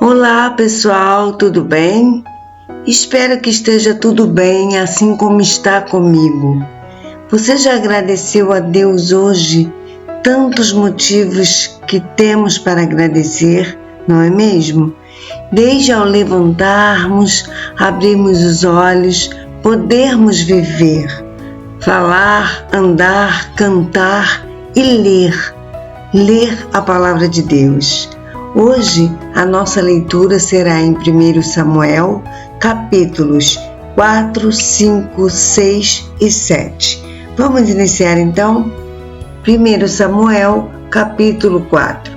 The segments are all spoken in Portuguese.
Olá pessoal, tudo bem? Espero que esteja tudo bem, assim como está comigo. Você já agradeceu a Deus hoje? Tantos motivos que temos para agradecer, não é mesmo? Desde ao levantarmos, abrirmos os olhos, podermos viver, falar, andar, cantar e ler a palavra de Deus. Hoje a nossa leitura será em 1 Samuel, capítulos 4, 5, 6 e 7. Vamos iniciar então? 1 Samuel, capítulo 4.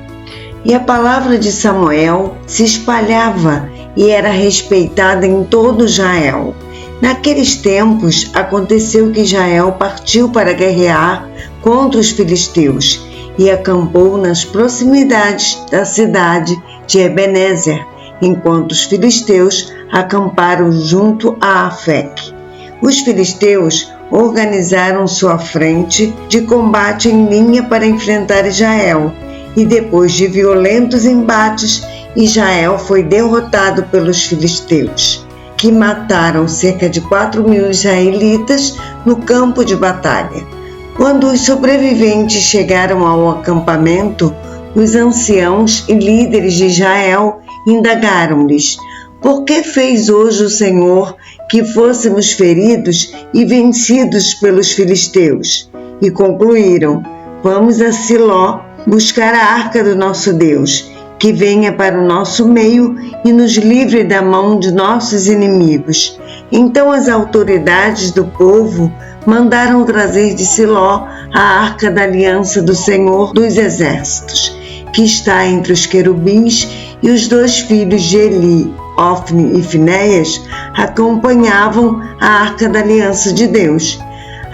E a palavra de Samuel se espalhava e era respeitada em todo Israel. Naqueles tempos aconteceu que Israel partiu para guerrear contra os filisteus e acampou nas proximidades da cidade de Ebenezer, enquanto os filisteus acamparam junto a Afec. Os filisteus organizaram sua frente de combate em linha para enfrentar Israel, e depois de violentos embates, Israel foi derrotado pelos filisteus, que mataram cerca de 4.000 israelitas no campo de batalha. Quando os sobreviventes chegaram ao acampamento, os anciãos e líderes de Israel indagaram-lhes: por que fez hoje o Senhor que fôssemos feridos e vencidos pelos filisteus? E concluíram: vamos a Siló buscar a arca do nosso Deus, que venha para o nosso meio e nos livre da mão de nossos inimigos. Então as autoridades do povo mandaram trazer de Siló a arca da aliança do Senhor dos Exércitos, que está entre os querubins, e os 2 filhos de Eli, Ofni e Finéias, acompanhavam a arca da aliança de Deus.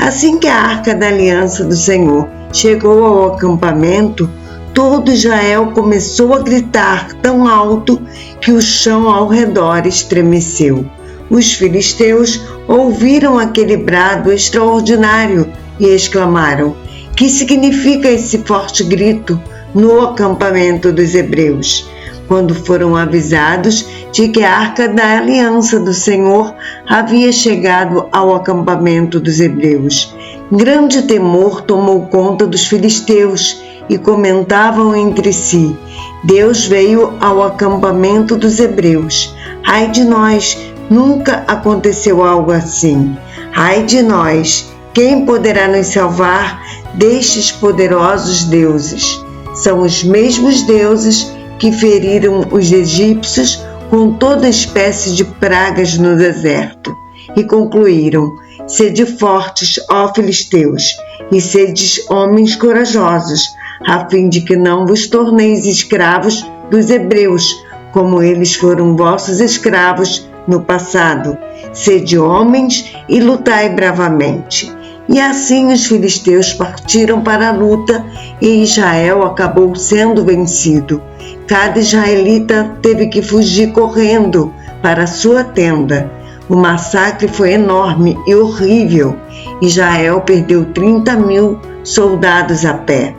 Assim que a arca da aliança do Senhor chegou ao acampamento, todo Israel começou a gritar tão alto que o chão ao redor estremeceu. Os filisteus ouviram aquele brado extraordinário e exclamaram: que significa esse forte grito no acampamento dos hebreus? Quando foram avisados de que a arca da aliança do Senhor havia chegado ao acampamento dos hebreus, grande temor tomou conta dos filisteus e comentavam entre si: Deus veio ao acampamento dos hebreus. Ai de nós! Nunca aconteceu algo assim. Ai de nós! Quem poderá nos salvar destes poderosos deuses? São os mesmos deuses que feriram os egípcios com toda espécie de pragas no deserto. E concluíram: sede fortes, ó filisteus, e sedes homens corajosos, a fim de que não vos torneis escravos dos hebreus, como eles foram vossos escravos no passado. Sede homens e lutai bravamente. E assim os filisteus partiram para a luta e Israel acabou sendo vencido. Cada israelita teve que fugir correndo para a sua tenda. O massacre foi enorme e horrível. Israel perdeu 30.000 soldados a pé.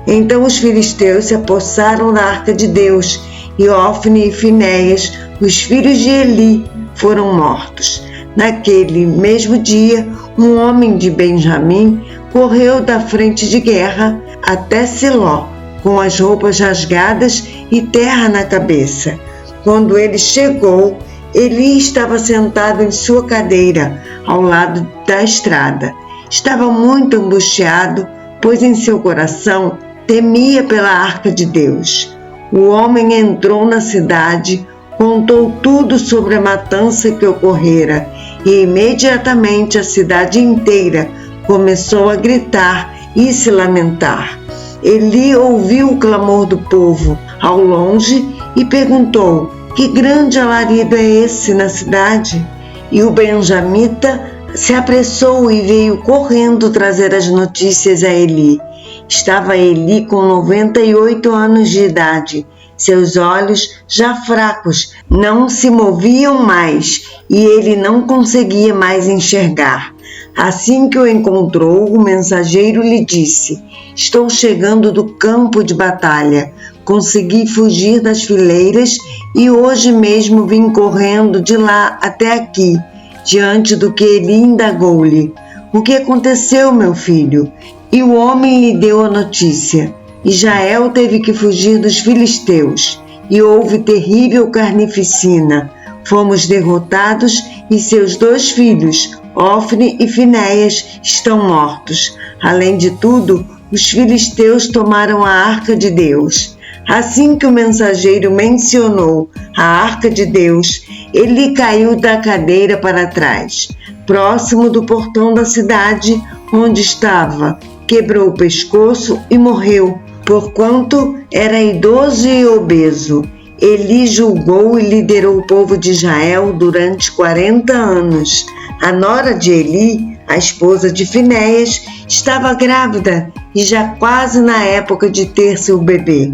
Então os filisteus se apossaram da arca de Deus, e Ofni e Finéias, os filhos de Eli, foram mortos. Naquele mesmo dia, um homem de Benjamim correu da frente de guerra até Siló, com as roupas rasgadas e terra na cabeça. Quando ele chegou, Eli estava sentado em sua cadeira, ao lado da estrada. Estava muito angustiado, pois em seu coração temia pela arca de Deus. O homem entrou na cidade, contou tudo sobre a matança que ocorrera, e imediatamente a cidade inteira começou a gritar e se lamentar. Eli ouviu o clamor do povo ao longe e perguntou: que grande alarido é esse na cidade? E o benjamita se apressou e veio correndo trazer as notícias a Eli. Estava Eli com 98 anos de idade. Seus olhos, já fracos, não se moviam mais e ele não conseguia mais enxergar. Assim que o encontrou, o mensageiro lhe disse: estou chegando do campo de batalha. consegui fugir das fileiras e hoje mesmo vim correndo de lá até aqui, diante do que Eli indagou-lhe. O que aconteceu, meu filho? E o homem lhe deu a notícia. Israel teve que fugir dos filisteus, e houve terrível carnificina. Fomos derrotados e seus 2 filhos, Ofni e Finéias, estão mortos. Além de tudo, os filisteus tomaram a arca de Deus. Assim que o mensageiro mencionou a arca de Deus, ele caiu da cadeira para trás, próximo do portão da cidade onde estava, quebrou o pescoço e morreu, porquanto era idoso e obeso. Eli julgou e liderou o povo de Israel durante 40 anos. A nora de Eli, a esposa de Finéias, estava grávida e já quase na época de ter seu bebê.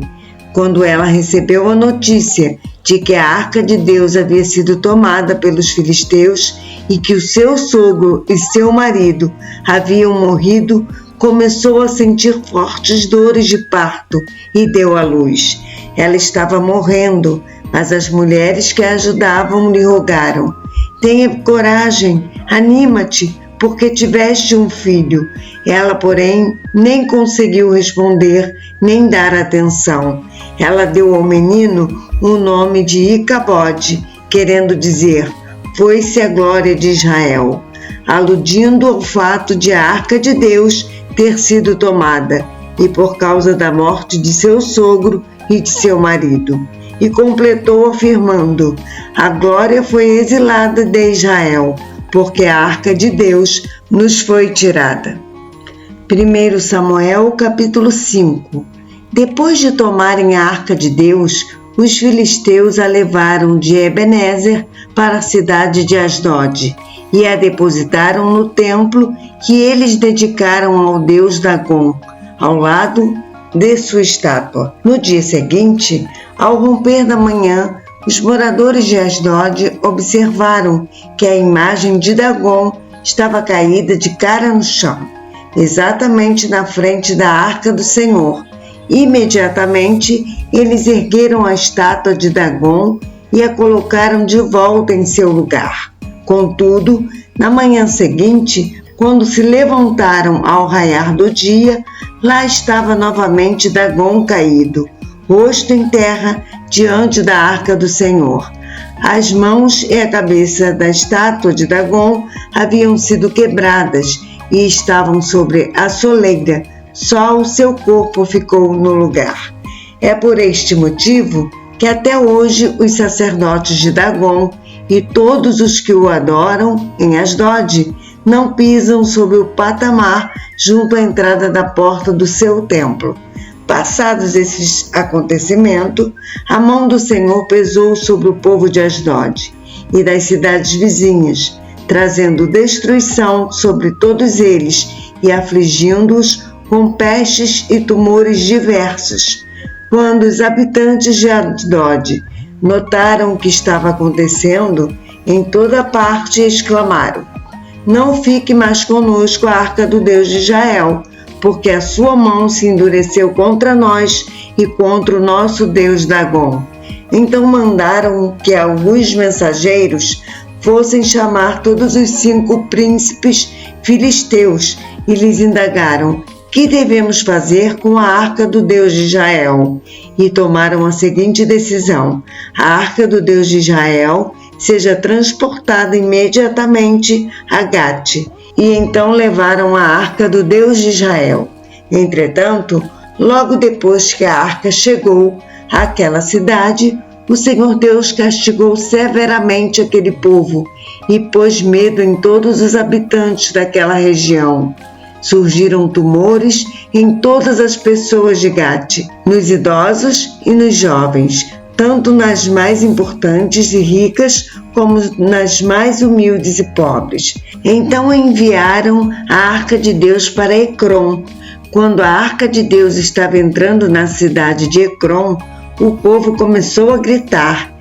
Quando ela recebeu a notícia de que a arca de Deus havia sido tomada pelos filisteus e que o seu sogro e seu marido haviam morrido, começou a sentir fortes dores de parto e deu à luz. Ela estava morrendo, mas as mulheres que a ajudavam lhe rogaram: tenha coragem, anima-te, porque tiveste um filho. Ela, porém, nem conseguiu responder, nem dar atenção. Ela deu ao menino o nome de Icabode, querendo dizer: foi-se a glória de Israel, aludindo ao fato de a arca de Deus ter sido tomada, e por causa da morte de seu sogro e de seu marido. E completou afirmando: a glória foi exilada de Israel, porque a arca de Deus nos foi tirada. 1 Samuel capítulo 5. Depois de tomarem a arca de Deus, os filisteus a levaram de Ebenezer para a cidade de Asdod e a depositaram no templo que eles dedicaram ao deus Dagom, ao lado de sua estátua. No dia seguinte, ao romper da manhã, os moradores de Asdod observaram que a imagem de Dagom estava caída de cara no chão, exatamente na frente da arca do Senhor. Imediatamente, eles ergueram a estátua de Dagom e a colocaram de volta em seu lugar. Contudo, na manhã seguinte, quando se levantaram ao raiar do dia, lá estava novamente Dagom caído, rosto em terra, diante da arca do Senhor. As mãos e a cabeça da estátua de Dagom haviam sido quebradas e estavam sobre a soleira, só o seu corpo ficou no lugar. É por este motivo que até hoje os sacerdotes de Dagom e todos os que o adoram em Asdod não pisam sobre o patamar junto à entrada da porta do seu templo. Passados esses acontecimentos, a mão do Senhor pesou sobre o povo de Asdod e das cidades vizinhas, trazendo destruição sobre todos eles e afligindo-os com pestes e tumores diversos. Quando os habitantes de Asdod notaram o que estava acontecendo, em toda parte exclamaram: não fique mais conosco a arca do Deus de Israel, porque a sua mão se endureceu contra nós e contra o nosso Deus Dagom. Então mandaram que alguns mensageiros fossem chamar todos os 5 príncipes filisteus e lhes indagaram: que devemos fazer com a arca do Deus de Israel? E tomaram a seguinte decisão: a arca do Deus de Israel seja transportada imediatamente a Gate. E então levaram a arca do Deus de Israel. Entretanto, logo depois que a arca chegou àquela cidade, o Senhor Deus castigou severamente aquele povo e pôs medo em todos os habitantes daquela região. Surgiram tumores em todas as pessoas de Gate, nos idosos e nos jovens, tanto nas mais importantes e ricas como nas mais humildes e pobres. Então enviaram a arca de Deus para Ecrom. Quando a arca de Deus estava entrando na cidade de Ecrom, o povo começou a gritar: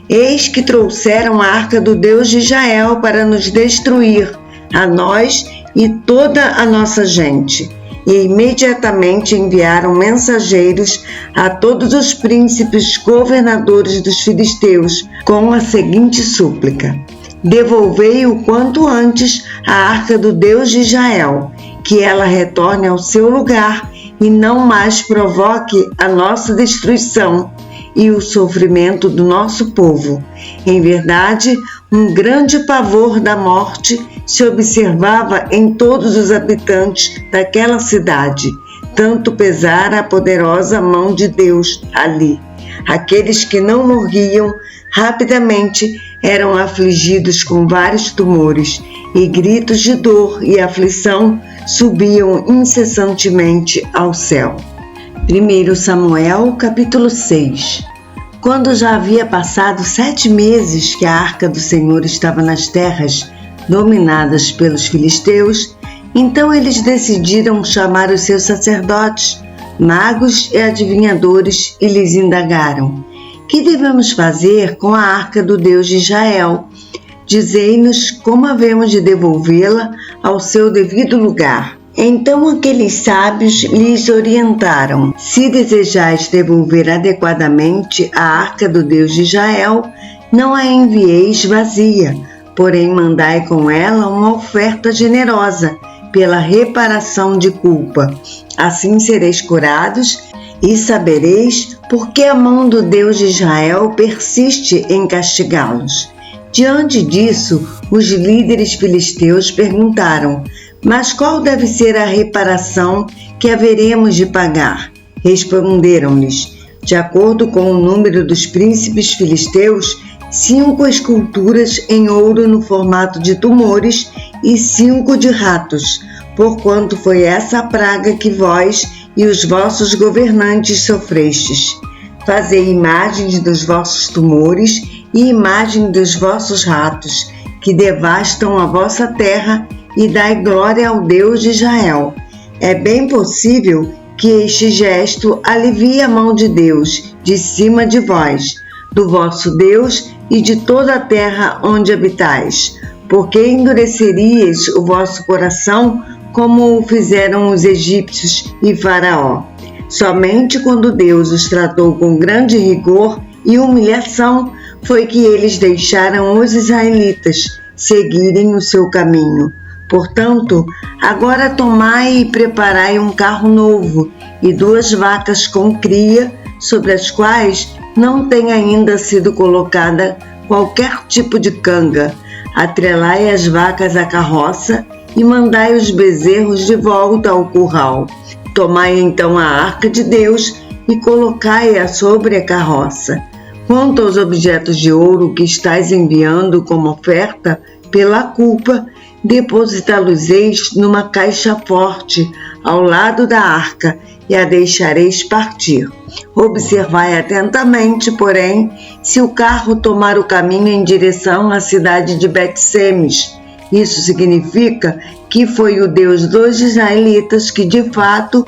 eis que trouxeram a arca do Deus de Israel para nos destruir, a nós e toda a nossa gente. e imediatamente enviaram mensageiros a todos os príncipes governadores dos filisteus com a seguinte súplica: devolvei o quanto antes a arca do Deus de Israel, que ela retorne ao seu lugar e não mais provoque a nossa destruição e o sofrimento do nosso povo. Em verdade, um grande pavor da morte se observava em todos os habitantes daquela cidade, tanto pesara a poderosa mão de Deus ali. Aqueles que não morriam rapidamente eram afligidos com vários tumores, e gritos de dor e aflição subiam incessantemente ao céu. 1 Samuel, capítulo 6. Quando já havia passado 7 meses que a arca do Senhor estava nas terras dominadas pelos filisteus, então eles decidiram chamar os seus sacerdotes, magos e adivinhadores e lhes indagaram: que devemos fazer com a arca do Deus de Israel? Dizei-nos como havemos de devolvê-la ao seu devido lugar. Então aqueles sábios lhes orientaram: se desejais devolver adequadamente a arca do Deus de Israel, não a envieis vazia, porém mandai com ela uma oferta generosa pela reparação de culpa. Assim sereis curados e sabereis por que a mão do Deus de Israel persiste em castigá-los. Diante disso, os líderes filisteus perguntaram: mas qual deve ser a reparação que haveremos de pagar? Responderam-lhes: de acordo com o número dos príncipes filisteus, 5 esculturas em ouro no formato de tumores e 5 de ratos, porquanto foi essa a praga que vós e os vossos governantes sofrestes. Fazei imagens dos vossos tumores e imagem dos vossos ratos, que devastam a vossa terra, e dai glória ao Deus de Israel. É bem possível que este gesto alivie a mão de Deus de cima de vós, do vosso Deus e de toda a terra onde habitais, porque endurecerias o vosso coração como o fizeram os egípcios e Faraó. Somente quando Deus os tratou com grande rigor e humilhação foi que eles deixaram os israelitas seguirem o seu caminho. Portanto, agora tomai e preparai um carro novo e 2 vacas com cria, sobre as quais não tem ainda sido colocada qualquer tipo de canga. Atrelai as vacas à carroça e mandai os bezerros de volta ao curral. Tomai então a arca de Deus e colocai-a sobre a carroça. Quanto aos objetos de ouro que estais enviando como oferta pela culpa, depositá-los-eis numa caixa forte ao lado da arca e a deixareis partir. Observai atentamente, porém, se o carro tomar o caminho em direção à cidade de Bet-Semes. Isso significa que foi o Deus dos israelitas que, de fato,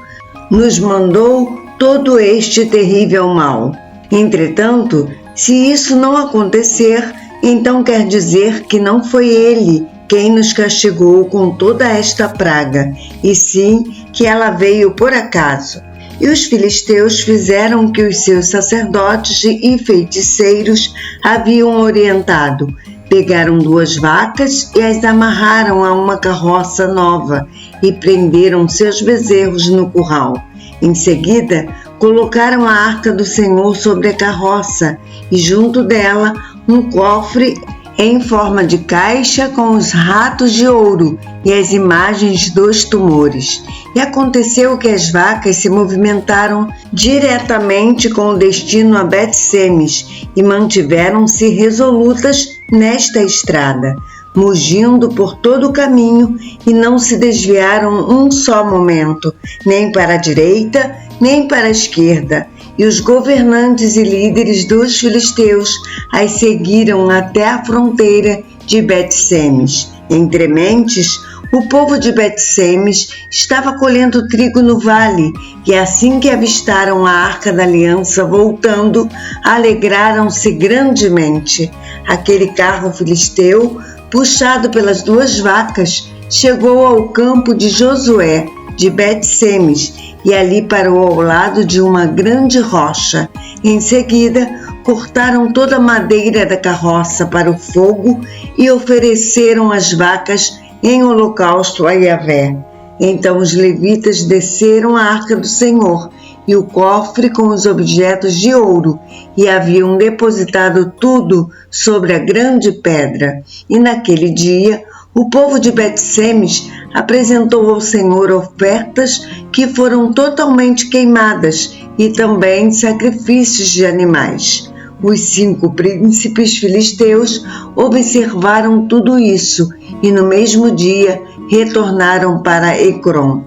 nos mandou todo este terrível mal. Entretanto, se isso não acontecer, então quer dizer que não foi Ele quem nos castigou com toda esta praga, e sim que ela veio por acaso. E os filisteus fizeram o que os seus sacerdotes e feiticeiros haviam orientado. Pegaram 2 vacas e as amarraram a uma carroça nova e prenderam seus bezerros no curral. Em seguida, colocaram a arca do Senhor sobre a carroça e junto dela um cofre em forma de caixa com os ratos de ouro e as imagens dos tumores. E aconteceu que as vacas se movimentaram diretamente com o destino a Bet-Semes e mantiveram-se resolutas nesta estrada, mugindo por todo o caminho e não se desviaram um só momento, nem para a direita, nem para a esquerda. E os governantes e líderes dos filisteus as seguiram até a fronteira de Bet-Semes. Entre mentes, o povo de Bet-Semes estava colhendo trigo no vale, e assim que avistaram a Arca da Aliança voltando, alegraram-se grandemente. Aquele carro filisteu, puxado pelas 2 vacas, chegou ao campo de Josué, de Bet-Semes e ali parou ao lado de uma grande rocha. Em seguida, cortaram toda a madeira da carroça para o fogo e ofereceram as vacas em holocausto a Yahvé. Então os levitas desceram a arca do Senhor e o cofre com os objetos de ouro, e haviam depositado tudo sobre a grande pedra. E naquele dia, o povo de Bet-Semes apresentou ao Senhor ofertas que foram totalmente queimadas e também sacrifícios de animais. Os 5 príncipes filisteus observaram tudo isso e no mesmo dia retornaram para Ecrom.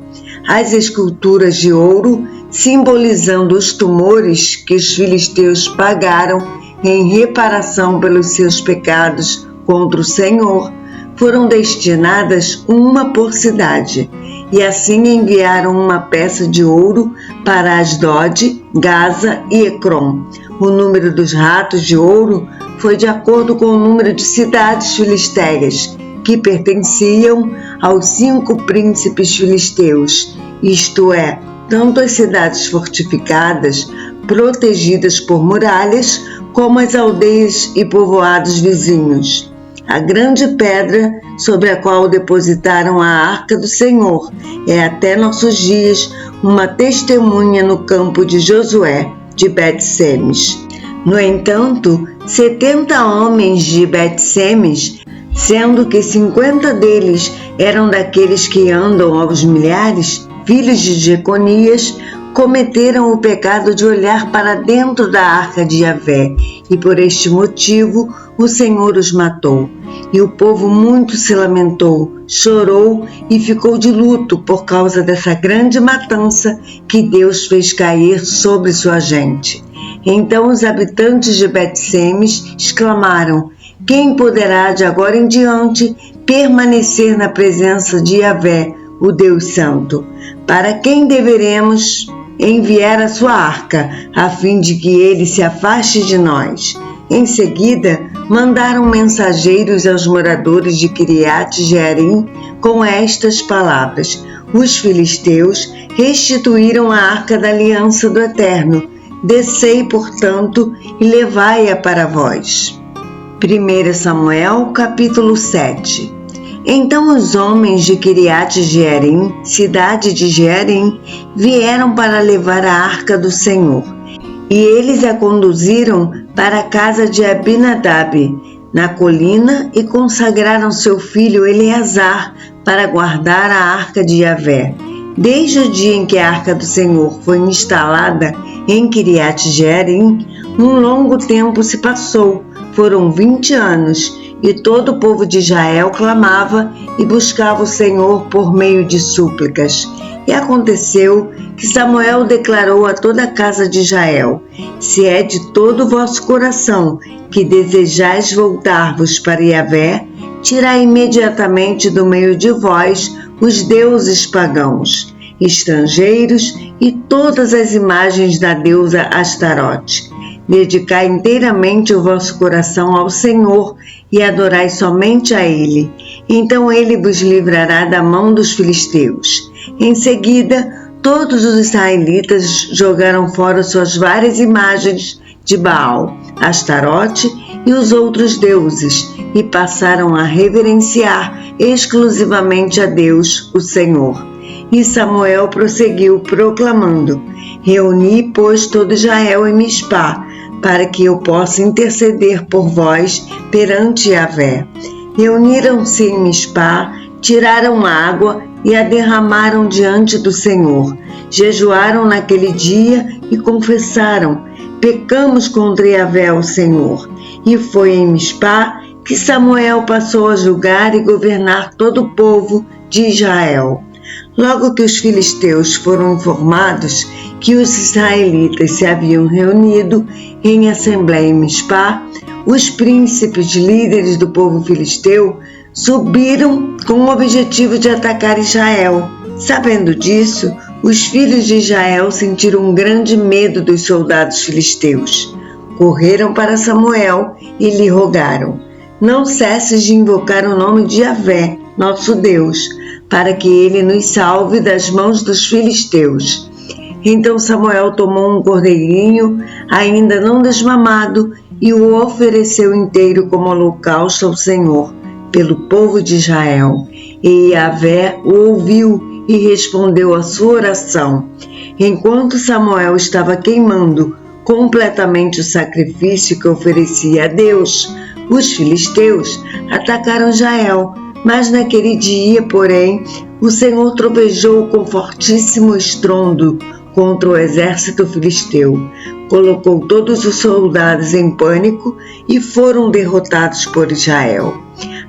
As esculturas de ouro, simbolizando os tumores que os filisteus pagaram em reparação pelos seus pecados contra o Senhor, foram destinadas uma por cidade, e assim enviaram uma peça de ouro para Asdod, Gaza e Ecrom. O número dos ratos de ouro foi de acordo com o número de cidades filisteias, que pertenciam aos 5 príncipes filisteus, isto é, tanto as cidades fortificadas, protegidas por muralhas, como as aldeias e povoados vizinhos. A grande pedra sobre a qual depositaram a arca do Senhor é até nossos dias uma testemunha no campo de Josué, de Bet-Semes. No entanto, 70 homens de Bet-Semes, sendo que 50 deles eram daqueles que andam aos milhares, filhos de Jeconias, cometeram o pecado de olhar para dentro da arca de Yahvé, e por este motivo o Senhor os matou. E o povo muito se lamentou, chorou e ficou de luto por causa dessa grande matança que Deus fez cair sobre sua gente. Então os habitantes de Bet-Semes exclamaram: quem poderá de agora em diante permanecer na presença de Yahvé, o Deus Santo? Para quem deveremos enviar a sua arca, a fim de que ele se afaste de nós? Em seguida, mandaram mensageiros aos moradores de Quiriate-Jearim com estas palavras: os filisteus restituíram a arca da aliança do Eterno. Descei, portanto, e levai-a para vós. 1 Samuel, capítulo 7. Então os homens de Quiriate-Jearim, cidade de Jearim, vieram para levar a arca do Senhor. E eles a conduziram para a casa de Abinadab, na colina, e consagraram seu filho Eleazar para guardar a arca de Yahvé. Desde o dia em que a arca do Senhor foi instalada em Quiriate-Jearim, um longo tempo se passou, foram 20 anos, e todo o povo de Israel clamava e buscava o Senhor por meio de súplicas. E aconteceu que Samuel declarou a toda a casa de Israel: se é de todo o vosso coração que desejais voltar-vos para Yahvé, tirai imediatamente do meio de vós os deuses pagãos, estrangeiros e todas as imagens da deusa Astarote. Dedicai inteiramente o vosso coração ao Senhor e adorai somente a Ele. Então Ele vos livrará da mão dos filisteus. Em seguida, todos os israelitas jogaram fora suas várias imagens de Baal, Astarote e os outros deuses e passaram a reverenciar exclusivamente a Deus, o Senhor. E Samuel prosseguiu proclamando: reuni, pois, todo Israel em Mispá, para que eu possa interceder por vós perante Yahvé. Reuniram-se em Mispá, tiraram água e a derramaram diante do Senhor. Jejuaram naquele dia e confessaram: pecamos contra Yahvé, o Senhor. E foi em Mispá que Samuel passou a julgar e governar todo o povo de Israel. Logo que os filisteus foram informados que os israelitas se haviam reunido em assembleia em Mispá, os príncipes líderes do povo filisteu subiram com o objetivo de atacar Israel. Sabendo disso, os filhos de Israel sentiram um grande medo dos soldados filisteus. Correram para Samuel e lhe rogaram: não cesses de invocar o nome de Yahvé, nosso Deus, para que ele nos salve das mãos dos filisteus. Então Samuel tomou um cordeirinho, ainda não desmamado, e o ofereceu inteiro como holocausto ao Senhor, pelo povo de Israel. E Yahvé o ouviu e respondeu à sua oração. Enquanto Samuel estava queimando completamente o sacrifício que oferecia a Deus, os filisteus atacaram Israel. Mas naquele dia, porém, o Senhor trovejou com fortíssimo estrondo contra o exército filisteu. Colocou todos os soldados em pânico e foram derrotados por Israel.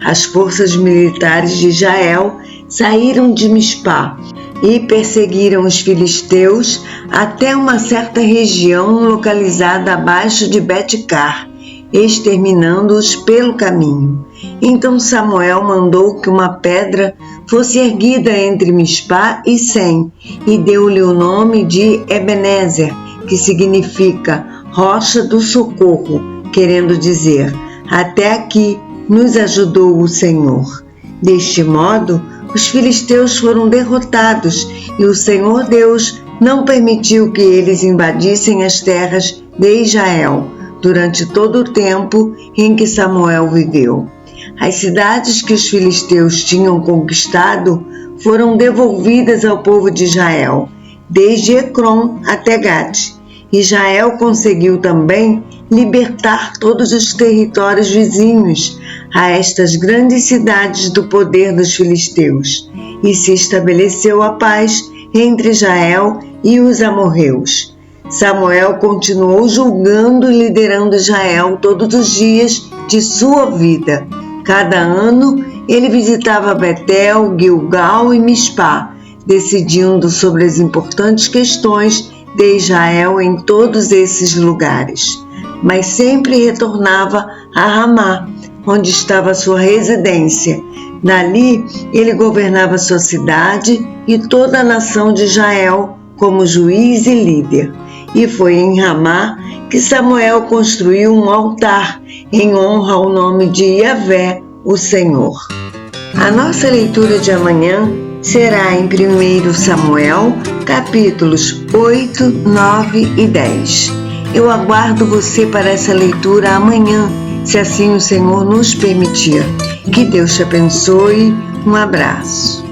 As forças militares de Israel saíram de Mispá e perseguiram os filisteus até uma certa região localizada abaixo de Bet-car, exterminando-os pelo caminho. Então Samuel mandou que uma pedra fosse erguida entre Mispá e Sem, e deu-lhe o nome de Ebenezer, que significa rocha do socorro, querendo dizer, até aqui nos ajudou o Senhor. Deste modo, os filisteus foram derrotados e o Senhor Deus não permitiu que eles invadissem as terras de Israel durante todo o tempo em que Samuel viveu. As cidades que os filisteus tinham conquistado foram devolvidas ao povo de Israel, desde Ecrom até Gate. Israel conseguiu também libertar todos os territórios vizinhos a estas grandes cidades do poder dos filisteus, e se estabeleceu a paz entre Israel e os amorreus. Samuel continuou julgando e liderando Israel todos os dias de sua vida. Cada ano ele visitava Betel, Gilgal e Mispá, decidindo sobre as importantes questões de Israel em todos esses lugares. Mas sempre retornava a Ramá, onde estava sua residência. Dali ele governava sua cidade e toda a nação de Israel como juiz e líder. E foi em Ramá que Samuel construiu um altar em honra ao nome de Yahvé, o Senhor. A nossa leitura de amanhã será em 1 Samuel, capítulos 8, 9 e 10. Eu aguardo você para essa leitura amanhã, se assim o Senhor nos permitir. Que Deus te abençoe. Um abraço.